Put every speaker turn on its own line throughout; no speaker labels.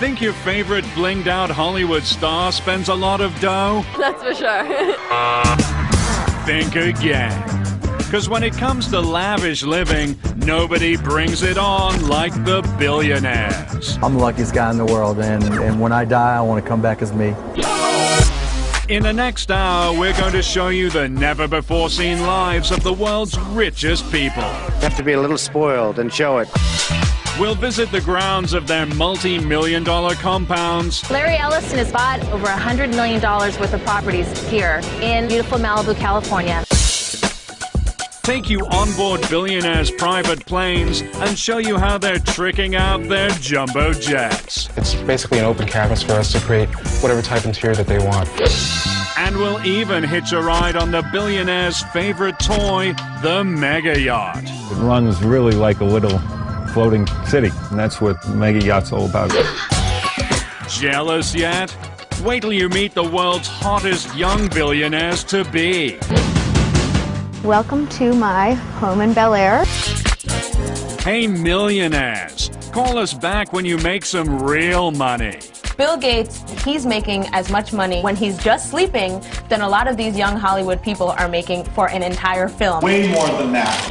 Think your favorite blinged out Hollywood star spends a lot of dough?
That's for sure.
Think again. Because when it comes to lavish living, nobody brings it on like the billionaires.
I'm the luckiest guy in the world, and when I die, I want to come back as me.
In the next hour, we're going to show you the never-before-seen lives of the world's richest people.
You have to be a little spoiled and show it.
We'll visit the grounds of their multi-million-dollar compounds.
Larry Ellison has bought over $100 million worth of properties here in beautiful Malibu, California.
Take you on board billionaires' private planes and show you how they're tricking out their jumbo jets.
It's basically an open canvas for us to create whatever type of interior that they want.
And we'll even hitch a ride on the billionaire's favorite toy, the mega yacht.
It runs really like a little floating city, and that's what mega yacht's all about.
Jealous yet? Wait till you meet the world's hottest young billionaires to be.
Welcome to my home in Bel Air.
Hey millionaires, call us back when you make some real money.
Bill Gates, he's making as much money when he's just sleeping than a lot of these young Hollywood people are making for an entire film.
Way more than that.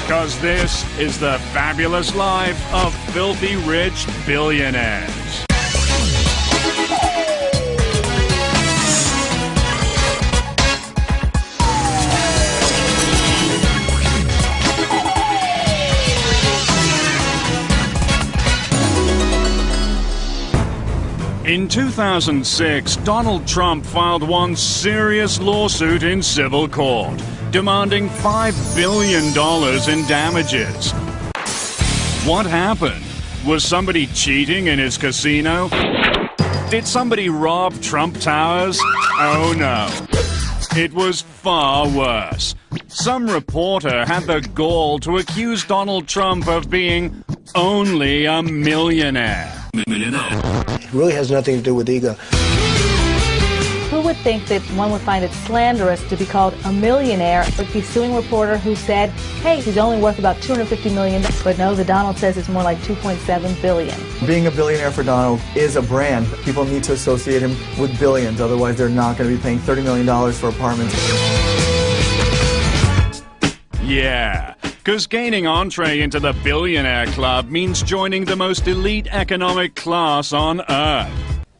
Because this is the fabulous life of filthy rich billionaires. In 2006, Donald Trump filed one serious lawsuit in civil court, demanding $5 billion in damages. What happened? Was somebody cheating in his casino? Did somebody rob Trump Towers? Oh no. It was far worse. Some reporter had the gall to accuse Donald Trump of being only a millionaire.
It really has nothing to do with ego.
Who would think that one would find it slanderous to be called a millionaire, but be suing a reporter who said, hey, he's only worth about $250 million, but no, the Donald says it's more like $2.7 billion.
Being a billionaire for Donald is a brand. People need to associate him with billions, otherwise they're not going to be paying $30 million for apartments.
Yeah, because gaining entree into the billionaire club means joining the most elite economic class on Earth.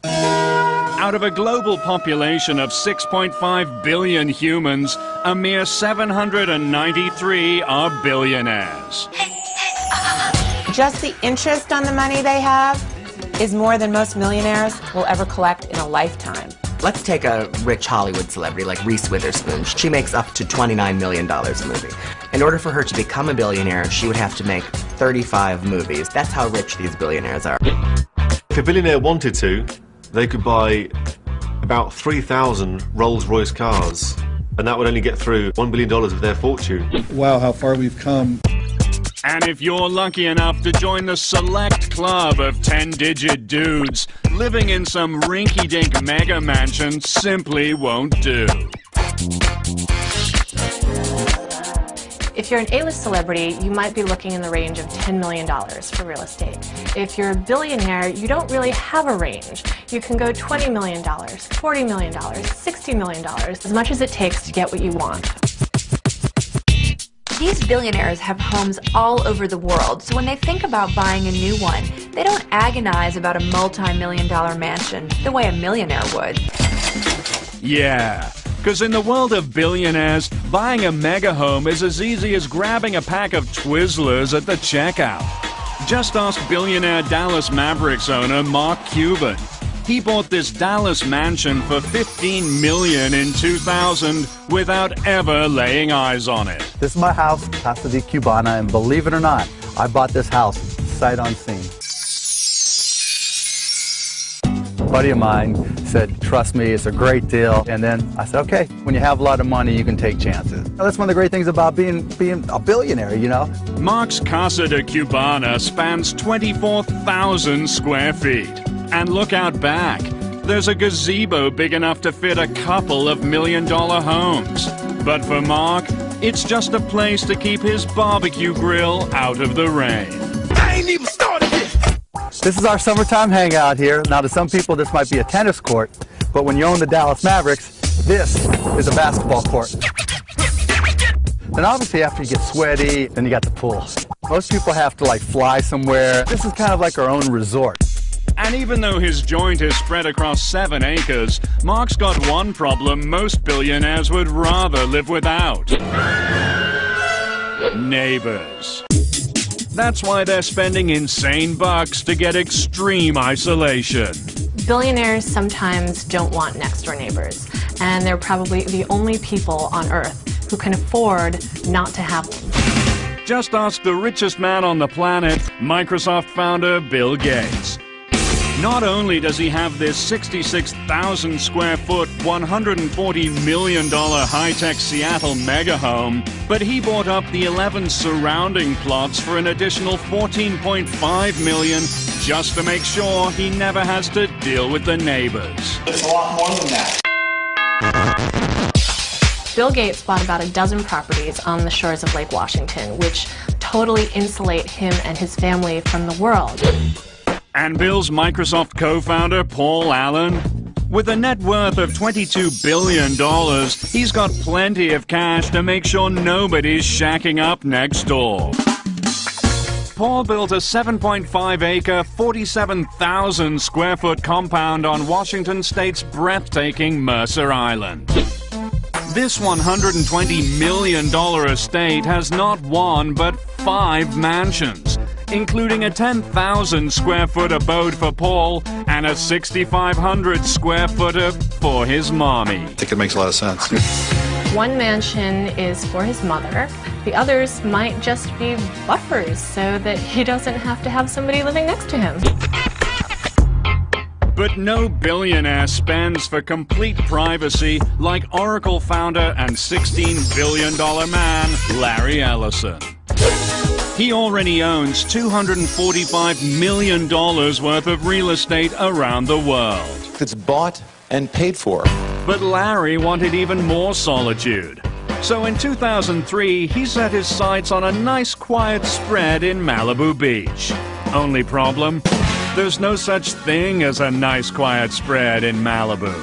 Out of a global population of 6.5 billion humans, a mere 793 are billionaires.
Just the interest on the money they have is more than most millionaires will ever collect in a lifetime.
Let's take a rich Hollywood celebrity like Reese Witherspoon. She makes up to $29 million a movie. In order for her to become a billionaire, she would have to make 35 movies. That's how rich these billionaires are.
If a billionaire wanted to, they could buy about 3,000 Rolls-Royce cars, and that would only get through $1 billion of their fortune.
Wow, how far we've come.
And if you're lucky enough to join the select club of 10-digit dudes, living in some rinky-dink mega mansion simply won't do.
If you're an A-list celebrity, you might be looking in the range of $10 million for real estate. If you're a billionaire, you don't really have a range. You can go $20 million, $40 million, $60 million, as much as it takes to get what you want.
These billionaires have homes all over the world, so when they think about buying a new one, they don't agonize about a multi-million-dollar mansion the way a millionaire would.
Yeah, because in the world of billionaires, buying a mega home is as easy as grabbing a pack of Twizzlers at the checkout. Just ask billionaire Dallas Mavericks owner Mark Cuban. He bought this Dallas mansion for $15 million in 2000 without ever laying eyes on it.
This is my house, Casa de Cubana, and believe it or not, I bought this house sight unseen. A buddy of mine said, trust me, it's a great deal. And then I said, okay, when you have a lot of money, you can take chances. That's one of the great things about being a billionaire, you know?
Mark's Casa de Cubana spans 24,000 square feet. And look out back. There's a gazebo big enough to fit a couple of million-dollar homes. But for Mark, it's just a place to keep his barbecue grill out of the rain.
I ain't even started yet.
This is our summertime hangout here. Now, to some people, this might be a tennis court, but when you own the Dallas Mavericks, this is a basketball court. Then obviously after you get sweaty, then you got the pool. Most people have to like fly somewhere. This is kind of like our own resort.
And even though his joint is spread across 7 acres, Mark's got one problem most billionaires would rather live without. Neighbors. That's why they're spending insane bucks to get extreme isolation.
Billionaires sometimes don't want next-door neighbors, and they're probably the only people on Earth who can afford not to have them.
Just ask the richest man on the planet, Microsoft founder Bill Gates. Not only does he have this 66,000 square foot, $140 million high-tech Seattle mega home, but he bought up the 11 surrounding plots for an additional $14.5 million just to make sure he never has to deal with the neighbors.
It's a lot more than that.
Bill Gates bought about a dozen properties on the shores of Lake Washington, which totally insulate him and his family from the world.
And Bill's Microsoft co-founder, Paul Allen? With a net worth of $22 billion, he's got plenty of cash to make sure nobody's shacking up next door. Paul built a 7.5-acre, 47,000 square foot compound on Washington State's breathtaking Mercer Island. This $120 million estate has not one but 5 mansions, including a 10,000 square foot abode for Paul and a 6,500 square footer for his mommy.
I think it makes a lot of sense.
One mansion is for his mother. The others might just be buffers so that he doesn't have to have somebody living next to him.
But no billionaire spends for complete privacy like Oracle founder and $16 billion man Larry Ellison. He already owns $245 million worth of real estate around the world.
It's bought and paid for.
But Larry wanted even more solitude. So in 2003, he set his sights on a nice quiet spread in Malibu Beach. Only problem? There's no such thing as a nice quiet spread in Malibu.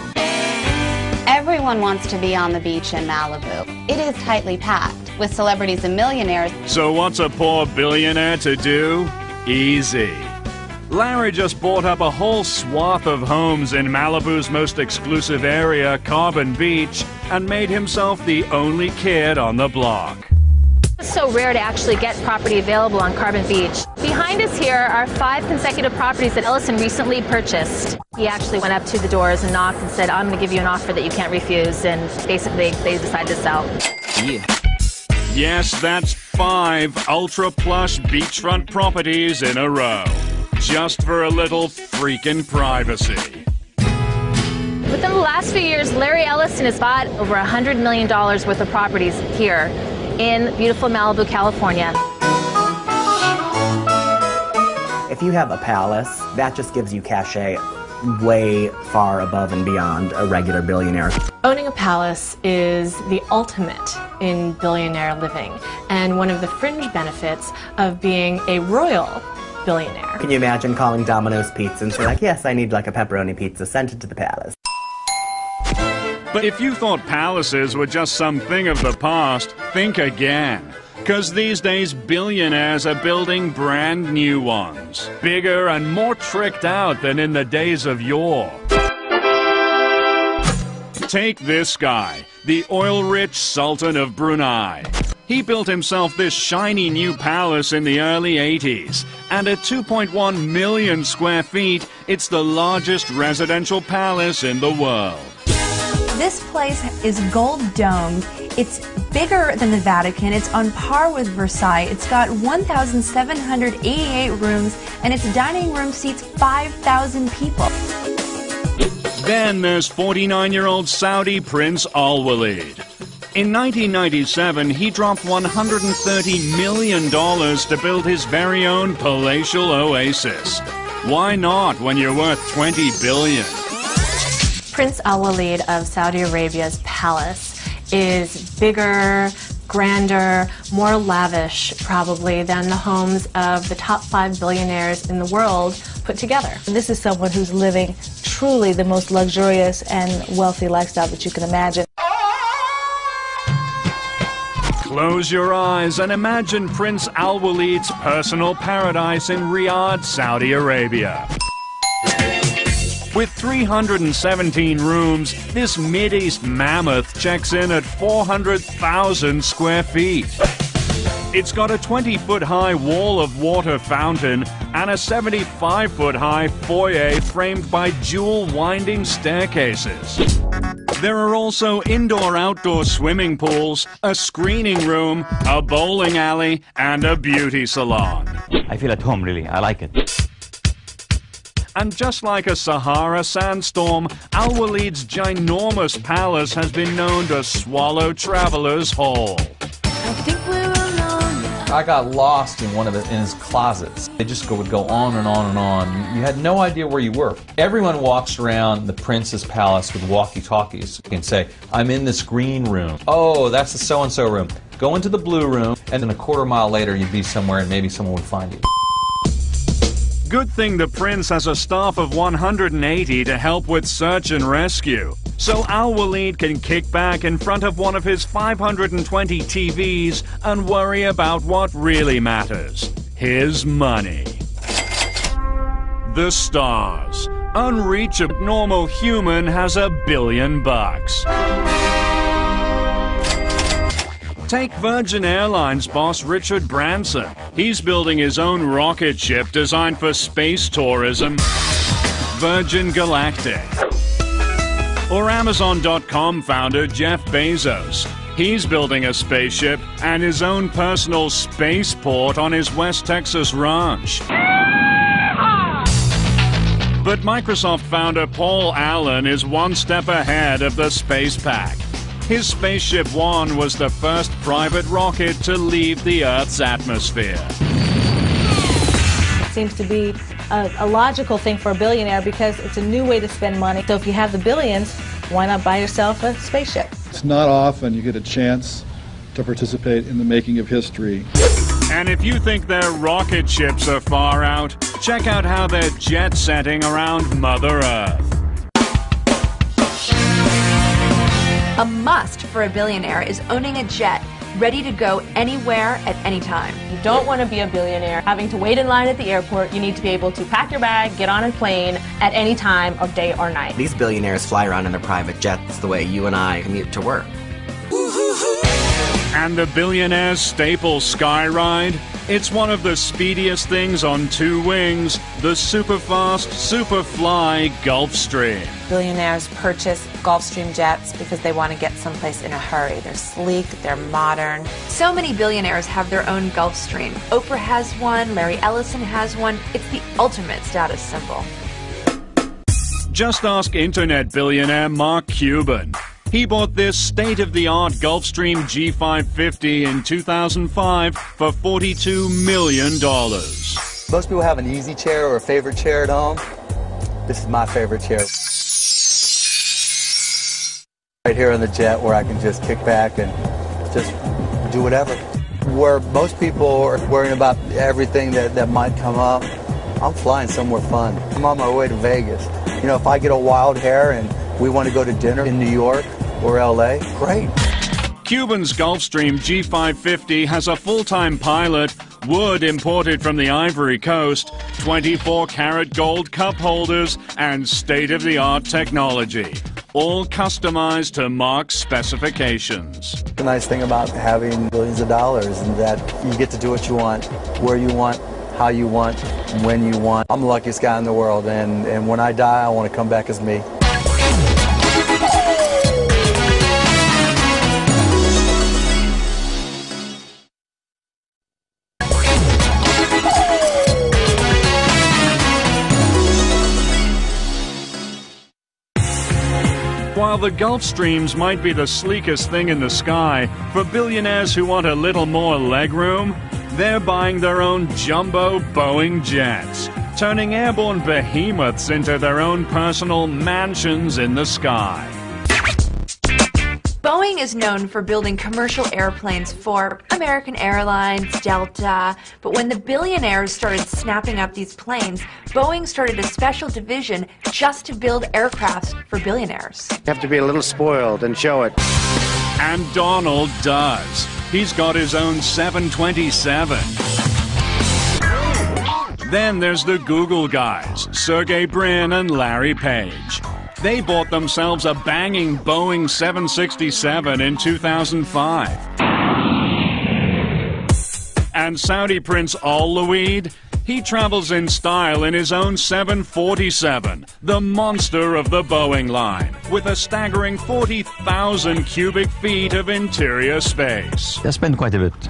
Everyone wants to be on the beach in Malibu. It is tightly packed, with celebrities and millionaires.
So what's a poor billionaire to do? Easy. Larry just bought up a whole swath of homes in Malibu's most exclusive area, Carbon Beach, and made himself the only kid on the block.
It's so rare to actually get property available on Carbon Beach. Behind us here are 5 consecutive properties that Ellison recently purchased. He actually went up to the doors and knocked and said, I'm going to give you an offer that you can't refuse, and basically they decided to sell.
Yeah. Yes, that's 5 ultra-plush beachfront properties in a row, just for a little freaking privacy.
Within the last few years, Larry Ellison has bought over $100 million worth of properties here in beautiful Malibu, California.
If you have a palace, that just gives you cachet way far above and beyond a regular billionaire.
Owning a palace is the ultimate in billionaire living, and one of the fringe benefits of being a royal billionaire.
Can you imagine calling Domino's Pizza and say, like, yes, I need like a pepperoni pizza, sent it to the palace.
But if you thought palaces were just something of the past, think again. 'Cause these days, billionaires are building brand new ones. Bigger and more tricked out than in the days of yore. Take this guy, the oil-rich Sultan of Brunei. He built himself this shiny new palace in the early 80s. And at 2.1 million square feet, it's the largest residential palace in the world.
This place is gold-domed. It's bigger than the Vatican. It's on par with Versailles. It's got 1,788 rooms, and its dining room seats 5,000 people.
Then there's 49-year-old Saudi Prince Al Walid. In 1997, he dropped $130 million to build his very own palatial oasis. Why not when you're worth $20 billion?
Prince Al Walid of Saudi Arabia's palace is bigger, grander, more lavish, probably, than the homes of the top 5 billionaires in the world put together.
This is someone who's living truly the most luxurious and wealthy lifestyle that you can imagine.
Close your eyes and imagine Prince Al Walid's personal paradise in Riyadh, Saudi Arabia. With 317 rooms, this Mideast mammoth checks in at 400,000 square feet. It's got a 20-foot-high wall of water fountain and a 75-foot-high foyer framed by dual winding staircases. There are also indoor-outdoor swimming pools, a screening room, a bowling alley, and a beauty salon.
I feel at home, really. I like it.
And just like a Sahara sandstorm, Al Walid's ginormous palace has been known to swallow travelers whole.
I got lost in in his closets. They just would go on and on and on. You had no idea where you were. Everyone walks around the prince's palace with walkie-talkies and say, I'm in this green room. Oh, that's the so-and-so room. Go into the blue room, and then a quarter mile later you'd be somewhere and maybe someone would find you.
Good thing the prince has a staff of 180 to help with search and rescue. So Al Walid can kick back in front of one of his 520 TVs and worry about what really matters. His money. The stars. Unreachable normal human has $1 billion. Take Virgin Airlines boss Richard Branson. He's building his own rocket ship designed for space tourism, Virgin Galactic. Or Amazon.com founder Jeff Bezos. He's building a spaceship and his own personal spaceport on his West Texas ranch. But Microsoft founder Paul Allen is one step ahead of the space pack. His Spaceship One was the first private rocket to leave the Earth's atmosphere.
It seems to be a logical thing for a billionaire because it's a new way to spend money. So if you have the billions, why not buy yourself a spaceship?
It's not often you get a chance to participate in the making of history.
And if you think their rocket ships are far out, check out how they're jet-setting around Mother Earth.
A must for a billionaire is owning a jet, ready to go anywhere at any time.
You don't want to be a billionaire having to wait in line at the airport. You need to be able to pack your bag, get on a plane at any time of day or night.
These billionaires fly around in their private jets the way you and I commute to work.
And the billionaire's staple sky ride? It's one of the speediest things on two wings, the super-fast, super-fly Gulfstream.
Billionaires purchase Gulfstream jets because they want to get someplace in a hurry. They're sleek, they're modern.
So many billionaires have their own Gulfstream. Oprah has one, Larry Ellison has one. It's the ultimate status symbol.
Just ask internet billionaire Mark Cuban. He bought this state-of-the-art Gulfstream G550 in 2005 for $42 million.
Most people have an easy chair or a favorite chair at home. This is my favorite chair. Right here on the jet where I can just kick back and just do whatever. Where most people are worrying about everything that might come up, I'm flying somewhere fun. I'm on my way to Vegas. You know, if I get a wild hair and we want to go to dinner in New York or LA, great.
Cuban's Gulfstream G550 has a full-time pilot, wood imported from the Ivory Coast, 24-karat gold cup holders, and state-of-the-art technology, all customized to Mark's specifications.
The nice thing about having billions of dollars is that you get to do what you want, where you want, how you want, when you want. I'm the luckiest guy in the world, and when I die, I want to come back as me.
While the Gulfstreams might be the sleekest thing in the sky, for billionaires who want a little more legroom, they're buying their own jumbo Boeing jets, turning airborne behemoths into their own personal mansions in the sky.
Boeing Boeing is known for building commercial airplanes for American Airlines, Delta, but when the billionaires started snapping up these planes, Boeing started a special division just to build aircrafts for billionaires.
You have to be a little spoiled and show it.
And Donald does. He's got his own 727. Then there's the Google guys, Sergey Brin and Larry Page. They bought themselves a banging Boeing 767 in 2005. And Saudi Prince Al Luid, he travels in style in his own 747, the monster of the Boeing line, with a staggering 40,000 cubic feet of interior space.
I spend quite a bit.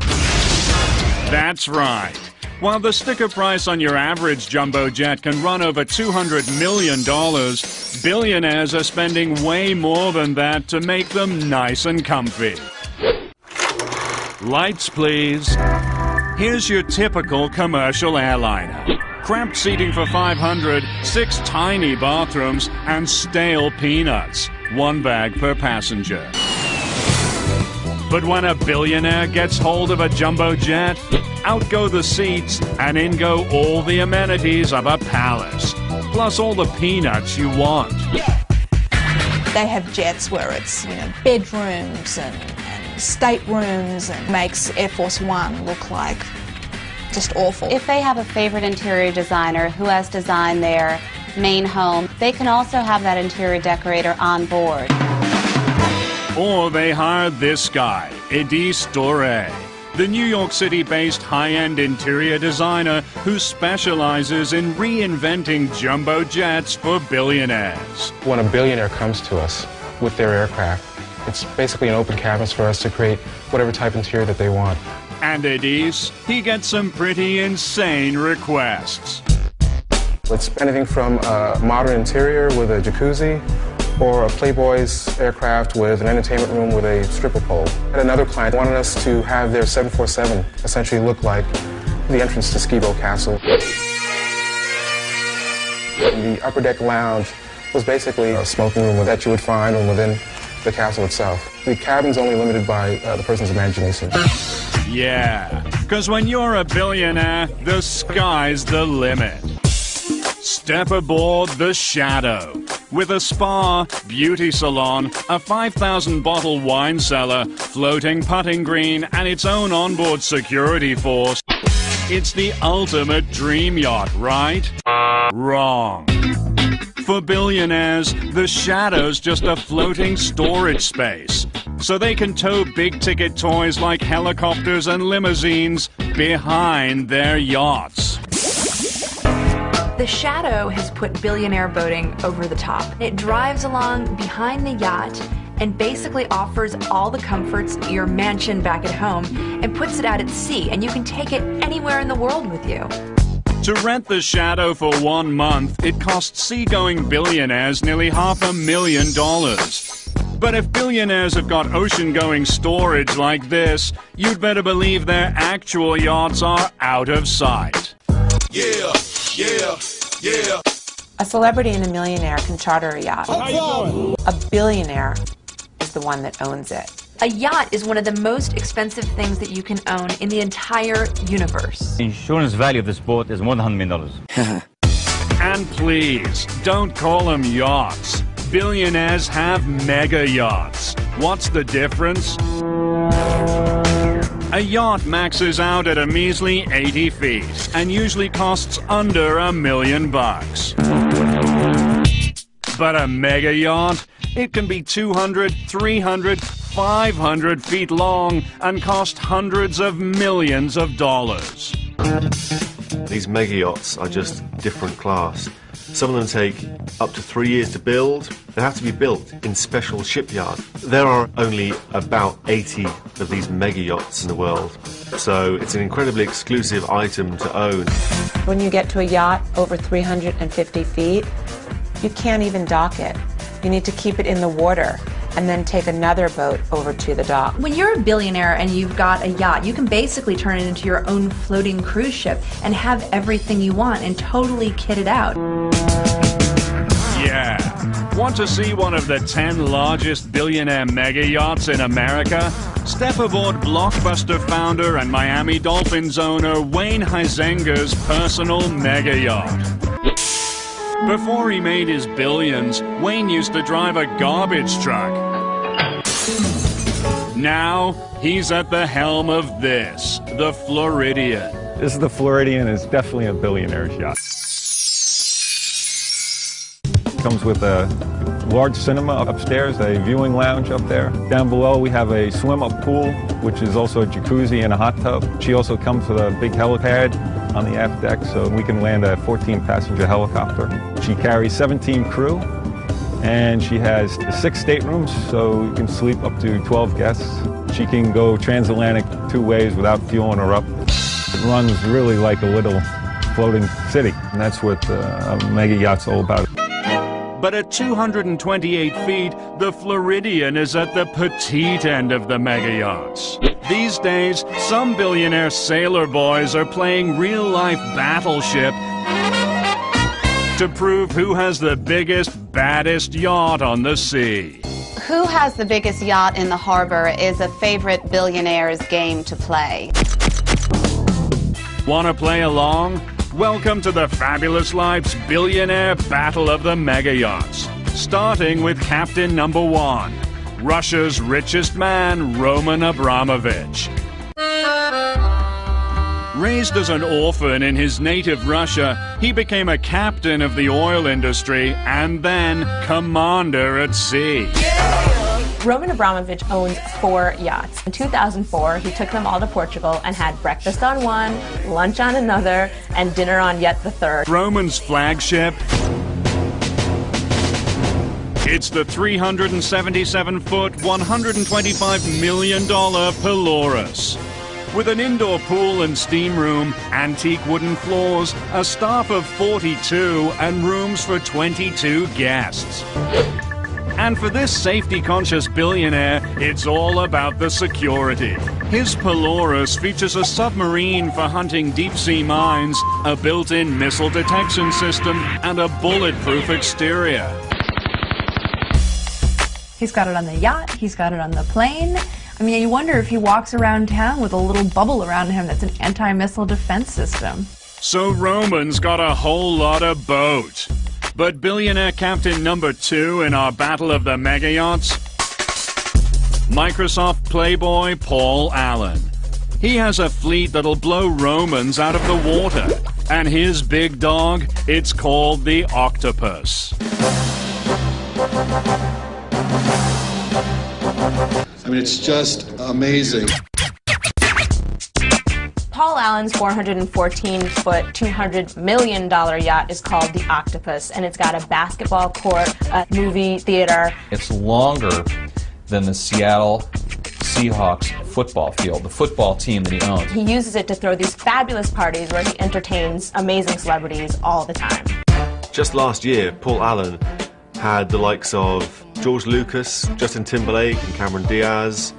That's right. While the sticker price on your average jumbo jet can run over $200 million, billionaires are spending way more than that to make them nice and comfy. Lights, please. Here's your typical commercial airliner. Cramped seating for 500, 6 tiny bathrooms, and stale peanuts. 1 bag per passenger. But when a billionaire gets hold of a jumbo jet, out go the seats, and in go all the amenities of a palace. Plus all the peanuts you want.
They have jets where it's, bedrooms and staterooms, and makes Air Force One look like just awful.
If they have a favorite interior designer who has designed their main home, they can also have that interior decorator on board.
Or they hired this guy, Edis Doré, the New York City-based high-end interior designer who specializes in reinventing jumbo jets for billionaires.
When a billionaire comes to us with their aircraft, it's basically an open canvas for us to create whatever type interior that they want.
And Edis, he gets some pretty insane requests.
It's anything from a modern interior with a jacuzzi, or a Playboy's aircraft with an entertainment room with a stripper pole. And another client wanted us to have their 747 essentially look like the entrance to Skibo Castle. And the upper deck lounge was basically a smoking room that you would find within the castle itself. The cabin's only limited by the person's imagination.
Yeah, because when you're a billionaire, the sky's the limit. Step aboard the Shadow. With a spa, beauty salon, a 5,000-bottle wine cellar, floating putting green, and its own onboard security force, it's the ultimate dream yacht, right? Wrong. For billionaires, the Shadow's just a floating storage space, so they can tow big-ticket toys like helicopters and limousines behind their yachts.
The Shadow has put billionaire boating over the top. It drives along behind the yacht and basically offers all the comforts your mansion back at home and puts it out at sea, and you can take it anywhere in the world with you.
To rent the Shadow for 1 month, it costs seagoing billionaires nearly $500,000. But if billionaires have got ocean-going storage like this, you'd better believe their actual yachts are out of sight.
Yeah. A celebrity and a millionaire can charter a yacht. A billionaire is the one that owns it.
A yacht is one of the most expensive things that you can own in the entire universe.
The insurance value of this boat is more than $100 million.
And please, don't call them yachts. Billionaires have mega yachts. What's the difference? A yacht maxes out at a measly 80 feet and usually costs under $1 million. But a mega yacht, it can be 200, 300, 500 feet long and cost hundreds of millions of dollars.
These mega yachts are just different class. Some of them take up to 3 years to build. They have to be built in special shipyards. There are only about 80 of these mega yachts in the world, so it's an incredibly exclusive item to own.
When you get to a yacht over 350 feet, you can't even dock it. You need to keep it in the water and then take another boat over to the dock.
When you're a billionaire and you've got a yacht, you can basically turn it into your own floating cruise ship and have everything you want and totally kit it out.
Yeah. Want to see one of the 10 largest billionaire mega yachts in America? Step aboard Blockbuster founder and Miami Dolphins owner Wayne Huizenga's personal mega yacht. Before he made his billions, Wayne used to drive a garbage truck. Now, he's at the helm of this, the Floridian.
This is the Floridian. It's definitely a billionaire's yacht. Comes with a large cinema upstairs, a viewing lounge up there. Down below we have a swim-up pool, which is also a jacuzzi and a hot tub. She also comes with a big helipad on the aft deck, so we can land a 14-passenger helicopter. She carries 17 crew, and she has 6 staterooms, so you can sleep up to 12 guests. She can go transatlantic 2 ways without fueling her up. It runs really like a little floating city, and that's what a mega yacht's all about.
But at 228 feet, the Floridian is at the petite end of the mega yachts. These days, some billionaire sailor boys are playing real-life battleship to prove who has the biggest, baddest yacht on the sea.
Who has the biggest yacht in the harbor is a favorite billionaire's game to play.
Want to play along? Welcome to the Fabulous Life's Billionaire Battle of the Mega Yachts. Starting with Captain Number 1, Russia's richest man, Roman Abramovich. Raised as an orphan in his native Russia, he became a captain of the oil industry and then commander at sea.
Roman Abramovich owns 4 yachts. In 2004, he took them all to Portugal and had breakfast on one, lunch on another, and dinner on yet the third.
Roman's flagship? It's the 377-foot, $125 million Polaris. With an indoor pool and steam room, antique wooden floors, a staff of 42, and rooms for 22 guests. And for this safety-conscious billionaire, it's all about the security. His Polaris features a submarine for hunting deep-sea mines, a built-in missile detection system, and a bulletproof exterior.
He's got it on the yacht, he's got it on the plane. I mean, you wonder if he walks around town with a little bubble around him that's an anti-missile defense system.
So Roman's got a whole lot of boat. But billionaire captain number 2 in our battle of the mega yachts? Microsoft playboy Paul Allen. He has a fleet that'll blow Romans out of the water. And his big dog, it's called the Octopus.
I mean, it's just amazing.
Paul Allen's 414-foot, $200 million yacht is called the Octopus, and it's got a basketball court, a movie theater.
It's longer than the Seattle Seahawks football field, the football team that he owns.
He uses it to throw these fabulous parties where he entertains amazing celebrities all the time.
Just last year, Paul Allen had the likes of George Lucas, Justin Timberlake and Cameron Diaz,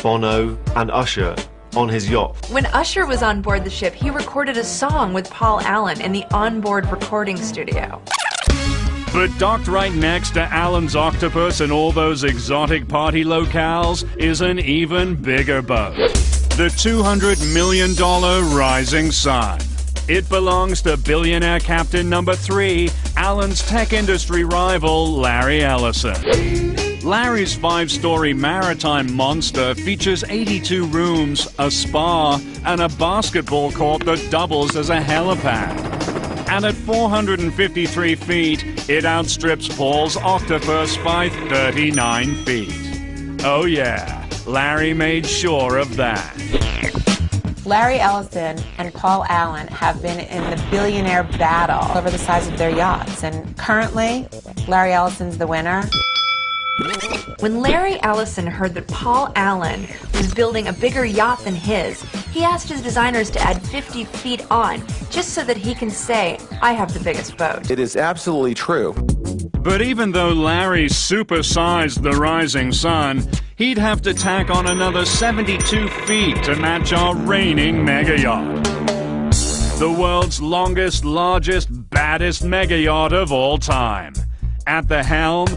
Bono and Usher on his yacht.
When Usher was on board the ship, he recorded a song with Paul Allen in the onboard recording studio.
But docked right next to Allen's Octopus and all those exotic party locales is an even bigger boat. The $200 million Rising Sun. It belongs to billionaire captain number 3, Allen's tech industry rival, Larry Ellison. Larry's 5-story maritime monster features 82 rooms, a spa, and a basketball court that doubles as a helipad. And at 453 feet, it outstrips Paul's Octopus by 39 feet. Oh yeah, Larry made sure of that.
Larry Ellison and Paul Allen have been in the billionaire battle over the size of their yachts, and currently, Larry Ellison's the winner.
When Larry Ellison heard that Paul Allen was building a bigger yacht than his, he asked his designers to add 50 feet on, just so that he can say, I have the biggest boat.
It is absolutely true.
But even though Larry supersized the Rising Sun, he'd have to tack on another 72 feet to match our reigning mega yacht. The world's longest, largest, baddest mega yacht of all time. At the helm,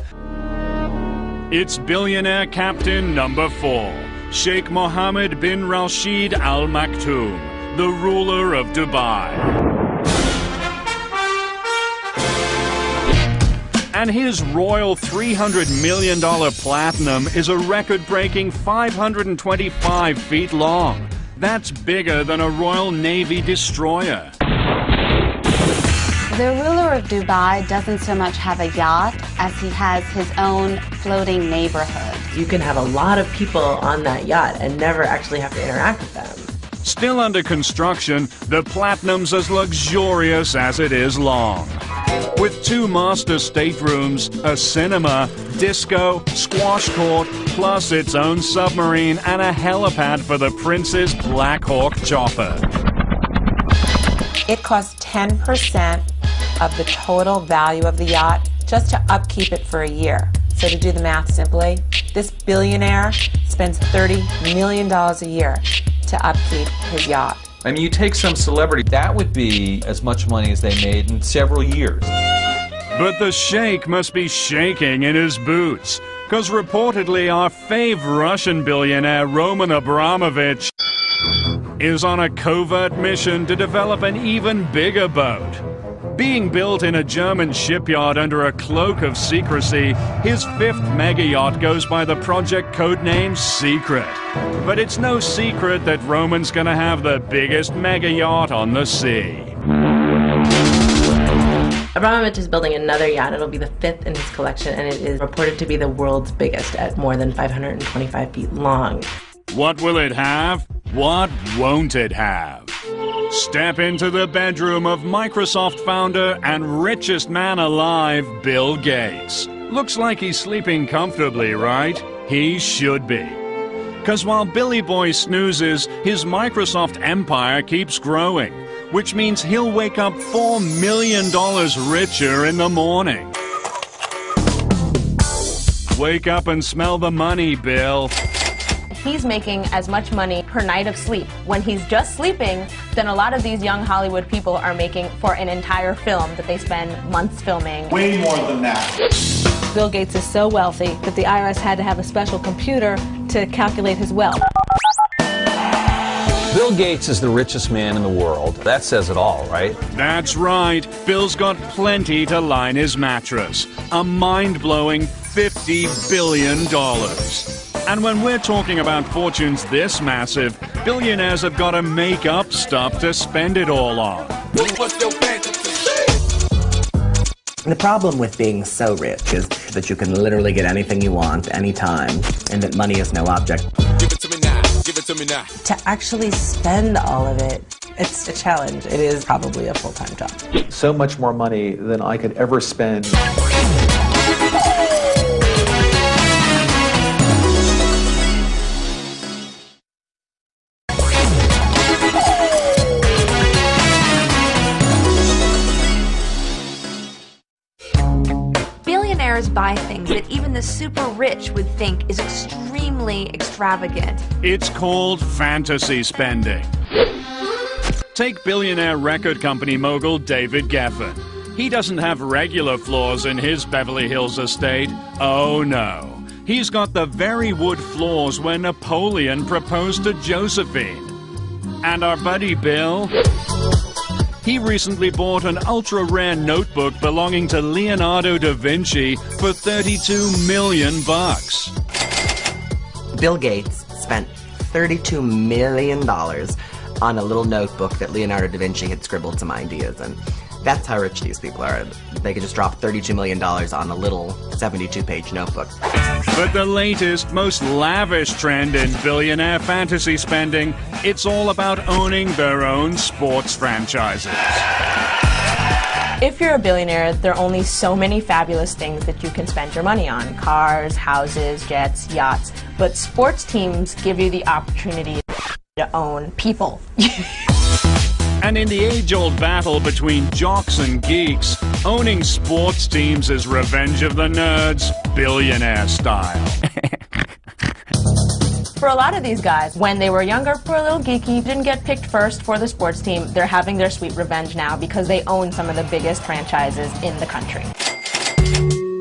it's billionaire captain number 4, Sheikh Mohammed bin Rashid Al Maktoum, the ruler of Dubai. And his royal $300 million Platinum is a record-breaking 525 feet long. That's bigger than a Royal Navy destroyer.
The ruler of Dubai doesn't so much have a yacht as he has his own floating neighborhood.
You can have a lot of people on that yacht and never actually have to interact with them.
Still under construction, the Platinum's as luxurious as it is long. With 2 master staterooms, a cinema, disco, squash court, plus its own submarine and a helipad for the Prince's Black Hawk chopper.
It costs 10% of the total value of the yacht just to upkeep it for a year. So to do the math simply, this billionaire spends $30 million a year to upkeep his yacht.
I mean, you take some celebrity, that would be as much money as they made in several years.
But the sheikh must be shaking in his boots, because reportedly our fave Russian billionaire Roman Abramovich is on a covert mission to develop an even bigger boat. Being built in a German shipyard under a cloak of secrecy, his 5th mega yacht goes by the project codename Secret. But it's no secret that Roman's gonna have the biggest mega yacht on the sea.
Abramovich is building another yacht. It'll be the 5th in his collection, and it is reported to be the world's biggest at more than 525 feet long.
What will it have? What won't it have? Step into the bedroom of Microsoft founder and richest man alive, Bill Gates. Looks like he's sleeping comfortably, right? He should be. 'Cause while Billy Boy snoozes, his Microsoft empire keeps growing, which means he'll wake up $4 million richer in the morning. Wake up and smell the money, Bill.
He's making as much money per night of sleep when he's just sleeping than a lot of these young Hollywood people are making for an entire film that they spend months filming.
Way more than that.
Bill Gates is so wealthy that the IRS had to have a special computer to calculate his wealth.
Bill Gates is the richest man in the world. That says it all, right?
That's right. Bill's got plenty to line his mattress. A mind-blowing $50 billion. And when we're talking about fortunes this massive, billionaires have got to make up stuff to spend it all on.
The problem with being so rich is that you can literally get anything you want, anytime, and that money is no object.
Give it to me now. Give it to me now.
To actually spend all of it, it's a challenge. It is probably a full-time job.
So much more money than I could ever spend.
Billionaires buy things that even the super rich would think is extremely extravagant.
It's called fantasy spending. Take billionaire record company mogul David Geffen. He doesn't have regular floors in his Beverly Hills estate. Oh no. He's got the very wood floors where Napoleon proposed to Josephine. And our buddy Bill? He recently bought an ultra-rare notebook belonging to Leonardo da Vinci for $32 million.
Bill Gates spent $32 million on a little notebook that Leonardo da Vinci had scribbled some ideas in. That's how rich these people are. They could just drop $32 million on a little 72-page notebook.
But the latest, most lavish trend in billionaire fantasy spending, it's all about owning their own sports franchises.
If you're a billionaire, there are only so many fabulous things that you can spend your money on. Cars, houses, jets, yachts. But sports teams give you the opportunity to own people.
And in the age-old battle between jocks and geeks, owning sports teams is revenge of the nerds, billionaire style.
For a lot of these guys, when they were younger, for a little geeky, didn't get picked first for the sports team, they're having their sweet revenge now because they own some of the biggest franchises in the country.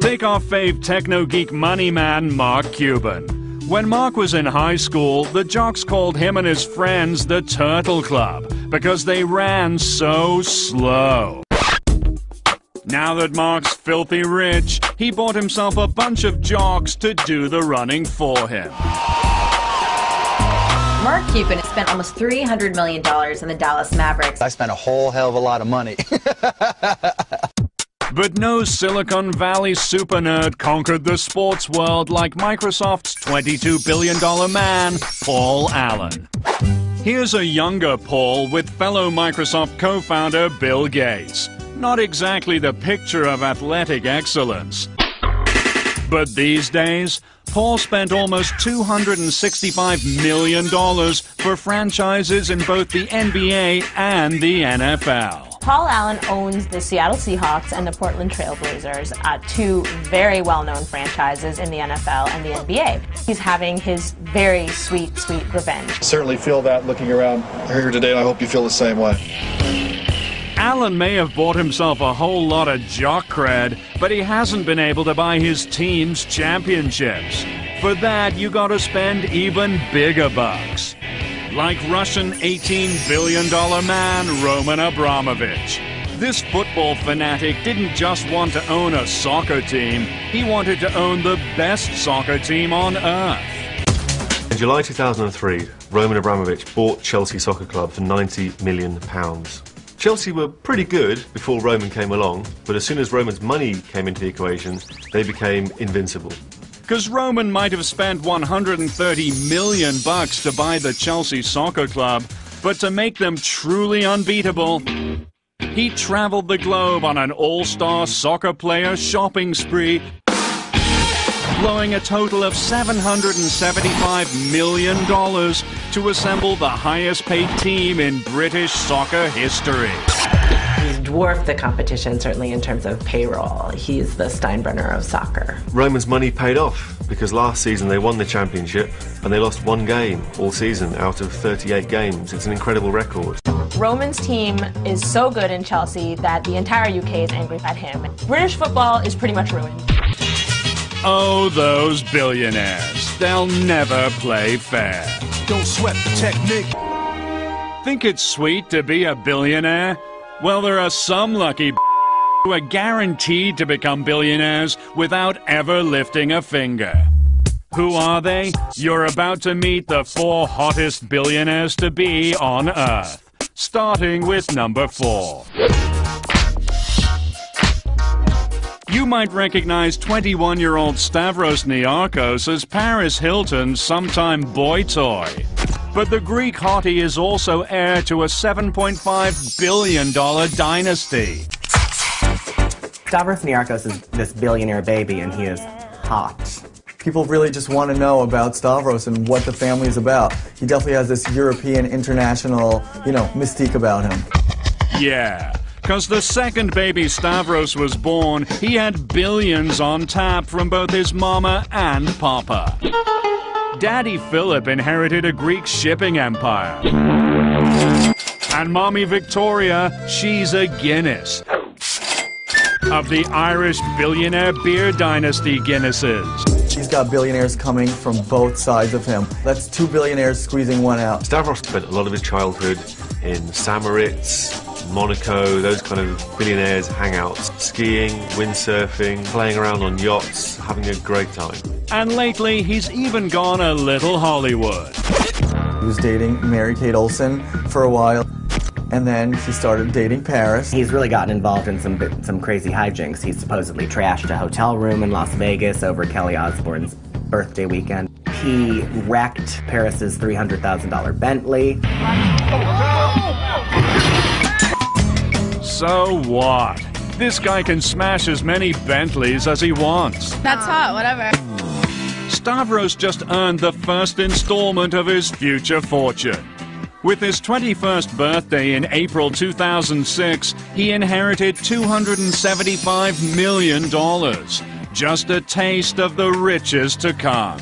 Take our fave techno-geek money man, Mark Cuban. When Mark was in high school, the jocks called him and his friends the Turtle Club because they ran so slow. Now that Mark's filthy rich, he bought himself a bunch of jocks to do the running for him.
Mark Cuban spent almost $300 million in the Dallas Mavericks.
I spent a whole hell of a lot of money.
But no Silicon Valley super nerd conquered the sports world like Microsoft's $22 billion man, Paul Allen. Here's a younger Paul with fellow Microsoft co-founder Bill Gates. Not exactly the picture of athletic excellence. But these days, Paul spent almost $265 million for franchises in both the NBA and the NFL.
Paul Allen owns the Seattle Seahawks and the Portland Trail Blazers, two very well-known franchises in the NFL and the NBA. He's having his very sweet, sweet revenge.
Certainly feel that looking around here today, and I hope you feel the same way.
Allen may have bought himself a whole lot of jock cred, but he hasn't been able to buy his team's championships. For that, you gotta spend even bigger bucks. Like Russian $18 billion man Roman Abramovich. This football fanatic didn't just want to own a soccer team, he wanted to own the best soccer team on earth.
In July 2003, Roman Abramovich bought Chelsea Soccer Club for £90 million. Chelsea were pretty good before Roman came along, but as soon as Roman's money came into the equation, they became invincible.
Because Roman might have spent $130 million to buy the Chelsea Soccer Club, but to make them truly unbeatable, he traveled the globe on an all-star soccer player shopping spree, blowing a total of $775 million to assemble the highest-paid team in British soccer history.
He's dwarfed the competition, certainly in terms of payroll. He's the Steinbrenner of soccer.
Roman's money paid off because last season they won the championship and they lost one game all season out of 38 games. It's an incredible record.
Roman's team is so good in Chelsea that the entire UK is angry at him. British football is pretty much ruined.
Oh, those billionaires. They'll never play fair.
Don't sweat the technique.
Think it's sweet to be a billionaire? Well, there are some lucky who are guaranteed to become billionaires without ever lifting a finger. Who are they? You're about to meet the 4 hottest billionaires to be on Earth. Starting with number 4. You might recognize 21-year-old Stavros Niarchos as Paris Hilton's sometime boy toy. But the Greek hottie is also heir to a $7.5 billion dynasty.
Stavros Niarchos is this billionaire baby, and he is hot.
People really just want to know about Stavros and what the family is about. He definitely has this European, international, mystique about him.
Yeah. Because the second baby Stavros was born, he had billions on tap from both his mama and papa. Daddy Philip inherited a Greek shipping empire. And Mommy Victoria, she's a Guinness. Of the Irish billionaire beer dynasty Guinnesses.
He's got billionaires coming from both sides of him. That's 2 billionaires squeezing one out.
Stavros spent a lot of his childhood in Samoritz, Monaco, those kind of billionaires' hangouts. Skiing, windsurfing, playing around on yachts, having a great time.
And lately, he's even gone a little Hollywood.
He was dating Mary-Kate Olsen for a while, and then he started dating Paris.
He's really gotten involved in some crazy hijinks. He supposedly trashed a hotel room in Las Vegas over Kelly Osbourne's birthday weekend. He wrecked Paris's $300,000 Bentley.
So what? This guy can smash as many Bentleys as he wants.
That's hot, whatever.
Stavros just earned the first installment of his future fortune. With his 21st birthday in April 2006, he inherited $275 million. Just a taste of the riches to come.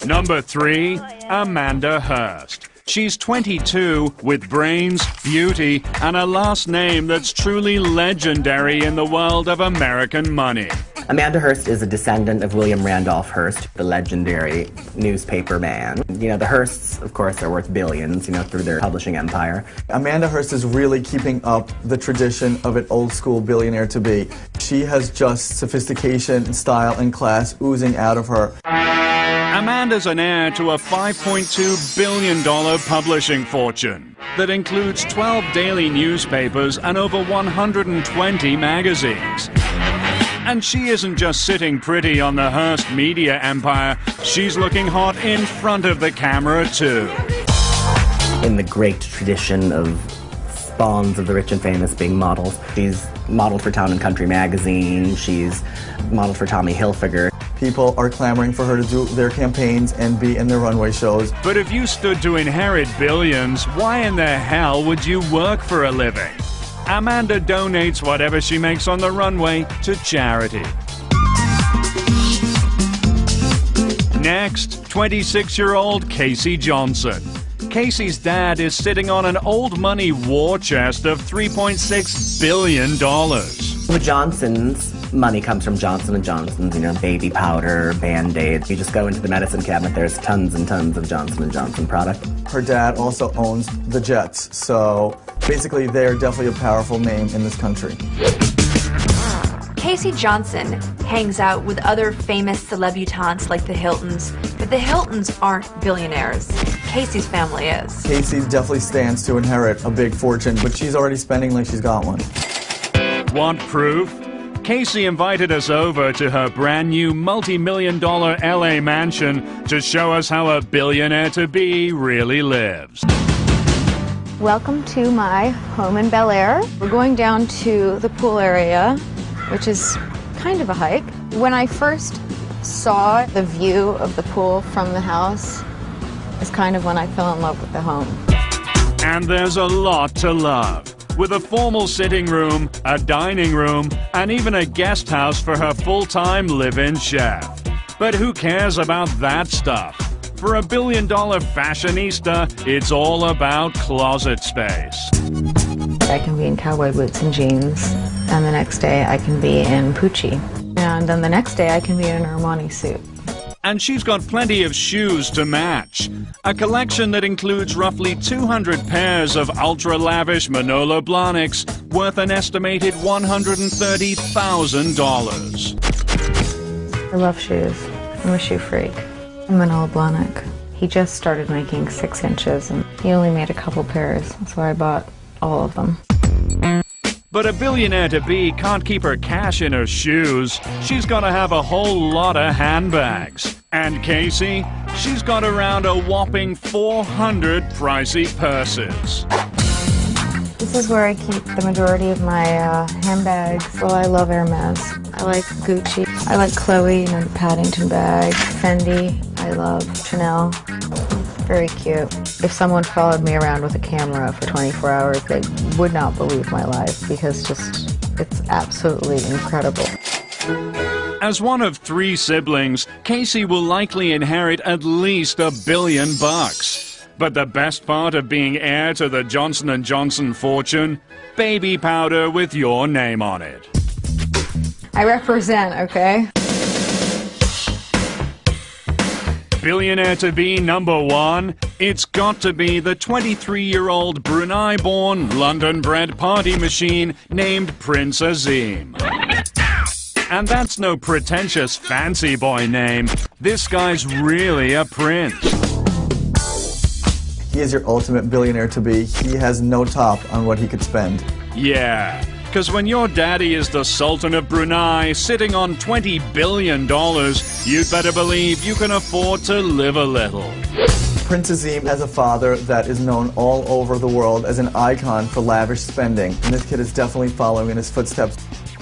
Number 3, Amanda Hearst. She's 22 with brains, beauty, and a last name that's truly legendary in the world of American money.
Amanda Hearst is a descendant of William Randolph Hearst, the legendary newspaper man. You know, the Hearsts, of course, are worth billions, through their publishing empire.
Amanda Hearst is really keeping up the tradition of an old-school billionaire-to-be. She has just sophistication, style, and class oozing out of her.
Amanda's an heir to a $5.2 billion publishing fortune that includes 12 daily newspapers and over 120 magazines. And she isn't just sitting pretty on the Hearst media empire, she's looking hot in front of the camera too.
In the great tradition of spawns of the rich and famous being models, she's modeled for Town & Country magazine, she's modeled for Tommy Hilfiger.
People are clamoring for her to do their campaigns and be in their runway shows.
But if you stood to inherit billions, why in the hell would you work for a living? Amanda donates whatever she makes on the runway to charity. Next, 26-year-old Casey Johnson. Casey's dad is sitting on an old money war chest of $3.6 billion.
The Johnsons' money comes from Johnson & Johnson's, baby powder, Band-Aids. You just go into the medicine cabinet, there's tons and tons of Johnson & Johnson product.
Her dad also owns the Jets, so basically they're definitely a powerful name in this country.
Casey Johnson hangs out with other famous celebutantes like the Hiltons, but the Hiltons aren't billionaires. Casey's family is.
Casey definitely stands to inherit a big fortune, but she's already spending like she's got one.
Want proof? Casey invited us over to her brand new multi-million-dollar LA mansion to show us how a billionaire-to-be really lives.
Welcome to my home in Bel Air. We're going down to the pool area, which is kind of a hike. When I first saw the view of the pool from the house, is kind of when I fell in love with the home.
And there's a lot to love. With a formal sitting room, a dining room, and even a guest house for her full-time live-in chef. But who cares about that stuff? For a billion-dollar fashionista, it's all about closet space.
I can be in cowboy boots and jeans, and the next day I can be in Pucci. And then the next day I can be in an Armani suit.
And she's got plenty of shoes to match. A collection that includes roughly 200 pairs of ultra-lavish Manolo Blahniks worth an estimated $130,000.
I love shoes. I'm a shoe freak. Manolo Blahnik. He just started making 6 inches, and he only made a couple pairs, so I bought all of them.
But a billionaire-to-be can't keep her cash in her shoes. She's got to have a whole lot of handbags. And Casey, she's got around a whopping 400 pricey purses.
This is where I keep the majority of my handbags. Well, I love Hermes. I like Gucci. I like Chloe, the Paddington bag. Fendi. I love Chanel. Very cute. If someone followed me around with a camera for 24 hours, they would not believe my life because it's absolutely incredible.
As one of 3 siblings, Casey will likely inherit at least $1 billion. But the best part of being heir to the Johnson & Johnson fortune? Baby powder with your name on it.
I represent, okay?
Billionaire-to-be number 1, it's got to be the 23-year-old Brunei-born, London-bred party machine named Prince Azim. And that's no pretentious fancy boy name. This guy's really a prince.
He is your ultimate billionaire-to-be. He has no top on what he could spend.
Yeah, because when your daddy is the Sultan of Brunei, sitting on $20 billion, you'd better believe you can afford to live a little.
Prince Azim has a father that is known all over the world as an icon for lavish spending, and this kid is definitely following in his footsteps.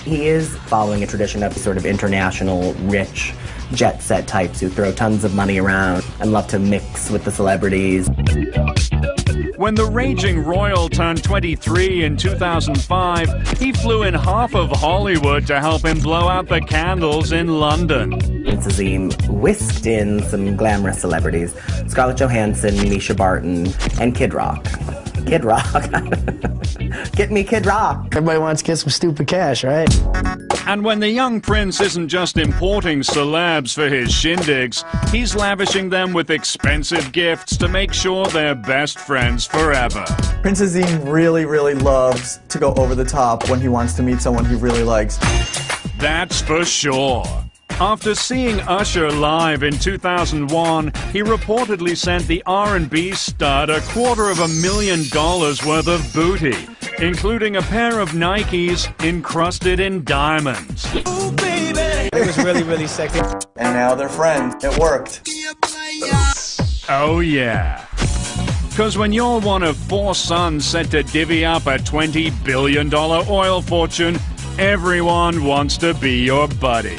He is following a tradition of sort of international, rich, jet-set types who throw tons of money around and love to mix with the celebrities.
When the raging royal turned 23 in 2005, he flew in half of Hollywood to help him blow out the candles in London.
Prince Azim whisked in some glamorous celebrities: Scarlett Johansson, Misha Barton, and Kid Rock. Kid Rock. Get me Kid Rock.
Everybody wants to get some stupid cash, right?
And when the young prince isn't just importing celebs for his shindigs, he's lavishing them with expensive gifts to make sure they're best friends forever.
Prince Azim really, really loves to go over the top when he wants to meet someone he really likes.
That's for sure. After seeing Usher live in 2001, he reportedly sent the R&B stud $250,000 worth of booty, including a pair of Nikes encrusted in diamonds.
Ooh, baby. It was really, really sexy.
And now they're friends. It worked.
Oh yeah. Because when you're one of 4 sons set to divvy up a $20 billion oil fortune, everyone wants to be your buddy.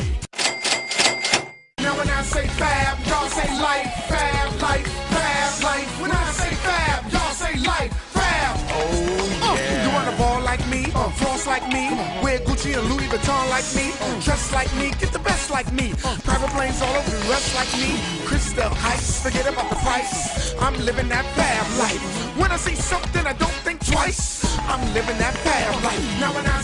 When I say fab, y'all say life, fab, life, fab, life. When I say fab, y'all say life, fab. Oh, yeah. You wanna ball like me, floss like me, wear Gucci and Louis Vuitton like me, dress like me, get the best like me, private planes all over the rest like me, crystal heights, forget about the price. I'm living that fab life. When I see something, I don't think twice. I'm living that fab life. Now when I